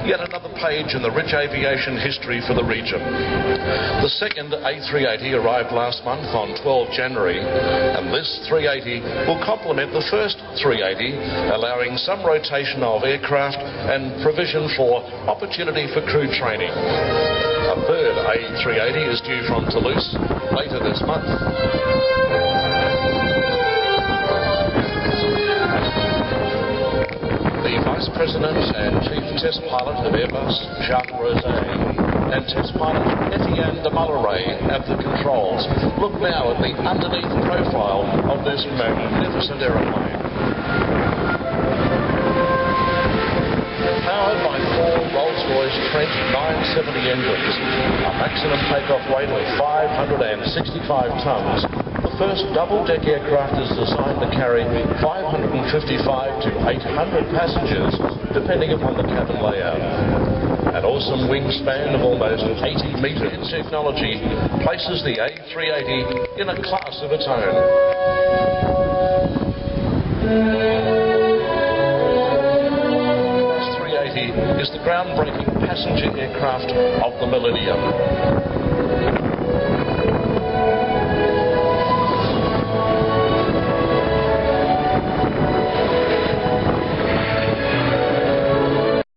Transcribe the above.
yet another page in the rich aviation history for the region. The second A380 arrived last month on 12 January, and this 380 will complement the first 380, allowing some rotation of aircraft and provision for opportunity for crew training. A third A380 is due from Toulouse later this month. The Vice President and Chief Test Pilot of Airbus, Jacques Rosé, and Test Pilot Etienne de Malloret at the controls look now at the underneath profile of this magnificent aeroplane. Powered by four Rolls-Royce Trent 970 engines, a maximum takeoff weight of 565 tonnes, the first double-deck aircraft is designed to carry 555 to 800 passengers, depending upon the cabin layout. An awesome wingspan of almost 80 metres. Technology places the A380 in a class of its own. Is the groundbreaking passenger aircraft of the millennium.